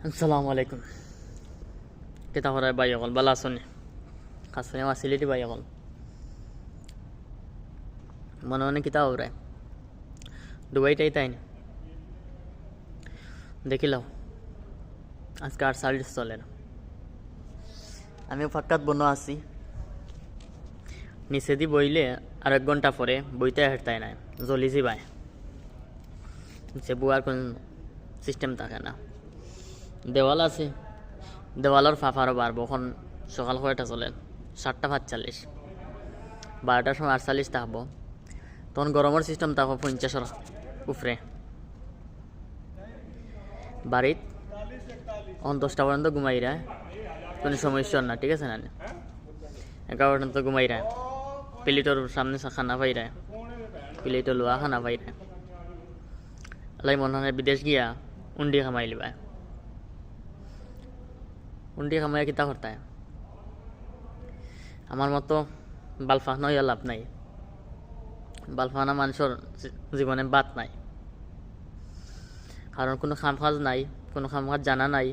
আসসালামু আলাইকুম। কেতা হরায় বাই অকল বালা আসনি খাস করে আমার সিলেটি বাই অকল মনে মনে কিতা হরায় দুবাইটাই তাই না দেখিলাও আজকে 8:40 চলে আমি ফাক্কাত বনো আছি নিচে দি বইলে আর 1 ঘন্টা পরে বইতে হেঁটতাই নাই জলিজি বাই সে বুয়ার কোন সিস্টেম থাকে না দেওয়াল আছে দেওয়ালের ফাফারও বাড়বো এখন সকাল কয়টা চলে 7:45 12টার সময় 48 থাকবো তখন গরমের সিস্টেম থাকবো 50-এর উপরে বাড়িত এখন 10টা পর্যন্ত ঘুমাই রায় কোনো সমস্যা না ঠিক আছে না 11 পর্যন্ত ঘুমাই রায় প্লেটের সামনে খানা পাই রায় প্লেটে লোয়া খানা পাই রায় আলাই মনে হয় বিদেশ গিয়া উন্ডি খামাই লিবায় উন্ডি খামাইয়া কিতা করতে আমার মতো বালফানা হইয়া লাভ নাই বালফানা মানুষের জীবনে বাদ নাই কারণ কোনো খাম কাজ নাই কোনো খাম কাজ জানা নাই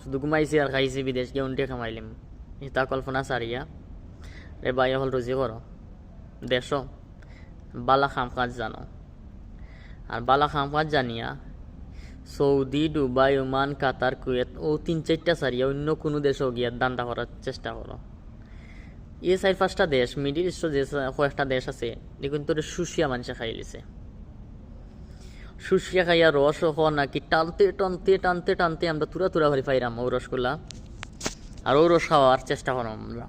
শুধু ঘুমাইছি আর খাইছি বিদেশ গিয়ে উন্ডি খামাইলিম ইতা কল্পনা সারিয়া রে বাই হল রুজি করো দেশ বালা খাম কাজ জানো আর বালা খাম কাজ জানিয়া Saudi Dubai Oman Qatar Kuwait ও 3-4টা সারিয়া অন্য কোনো দেশও গিয়া দান্দা করার চেষ্টা করো এই 4-5টা দেশ মিডিল ইস্ট যে কয়েকটা দেশ আছে কিন্তু সুশিয়া মানুষে খাই লিছে সুশিয়া খাইয়া রস নাকি টানতে টানতে টানতে টানতে আমরা তুরা তুরা করে পাইরাম ও রসগুলা আর ও রস খাওয়ার চেষ্টা করো আমরা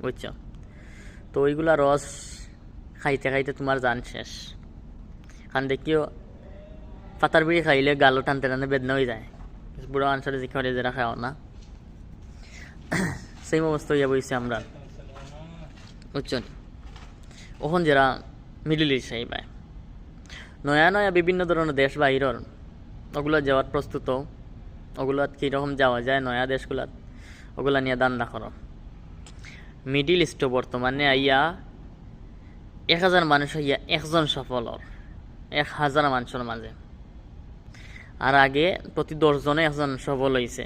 বুঝছ তো ওইগুলা রস খাইতে খাইতে তোমার জান শেষ কারণ দেখিও পাতার বিড়ি খাইলে গালো টানতে টানতে বেদনা হয়ে যায় বুড়ো মানুষের যে খাওয়ারে যারা খাওয়া না সেই অবস্থা হইয়া বইছি আমরা বুঝছেন ওখান যারা মিডিল ইস্ট পায় নয়া নয়া বিভিন্ন ধরনের দেশ বাহিরের ওগুলো যাওয়ার প্রস্তুত ওগুলাত কীরকম যাওয়া যায় নয়া দেশগুলাত ওগুলা নিয়ে দান্দা করো মিডিল ইস্ট বর্তমানে আইয়া 1000 মানুষ হইয়া একজন সফল 1000 মানুষের মাঝে আর আগে প্রতি 10 জনে একজন সফল হয়েছে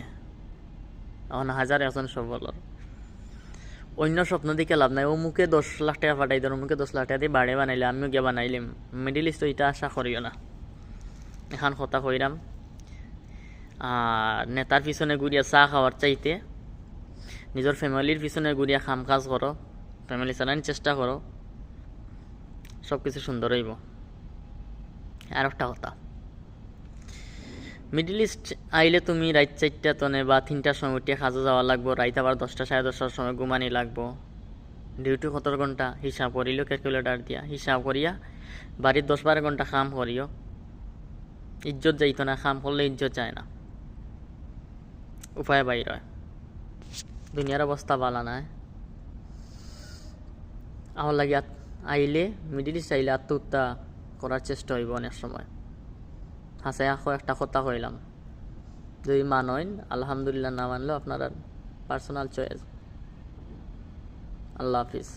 এখন 1000 একজন সফল অন্য স্বপ্ন দিকে লাভ নাই ও মুখে 10 লাখ টাকা পাঠাই দেন মুখে 10 লাখ টাকা দিয়ে বাড়ে বানাইলে আমিও গিয়ে বানাইলাম মিডিল ইস্ট এটা আশা করিও না এখন কথা কইরাম আর নেতার পিছনে ঘুরিয়া চা খাওয়ার চাইতে নিজের ফ্যামিলির পিছনে ঘুরিয়া খাম কাজ করো ফ্যামিলি চালানোর চেষ্টা করো সব কিছু সুন্দর হইব আর একটা কথা মিডিল ইস্ট আইলে তুমি রাত 4টা তনে বা 3টার সময় উঠিয়ে কাজে যাওয়া লাগবো রাইত আবার 10টা 10:30টার সময় ঘুমানি লাগবো ডিউটি 17 ঘন্টা হিসাব করিল ক্যালকুলেটার দিয়া হিসাব করিয়া বাড়ির 10-12 ঘন্টা কাম করিও ইজ্জত যাইতো না কাম করলে ইজ্জত যায় না উপায় বাইর হয় দুনিয়ার অবস্থা ভালো না আমার লাগে আইলে মিডিল ইস্ট আইলে আত্মহত্যা করার চেষ্টা হইব অনেক সময় হাসাই একটা কথা কইলাম যদি মানইন আলহামদুলিল্লাহ না মানলেও আপনারা পার্সোনাল চয়েস আল্লাহ হাফিজ।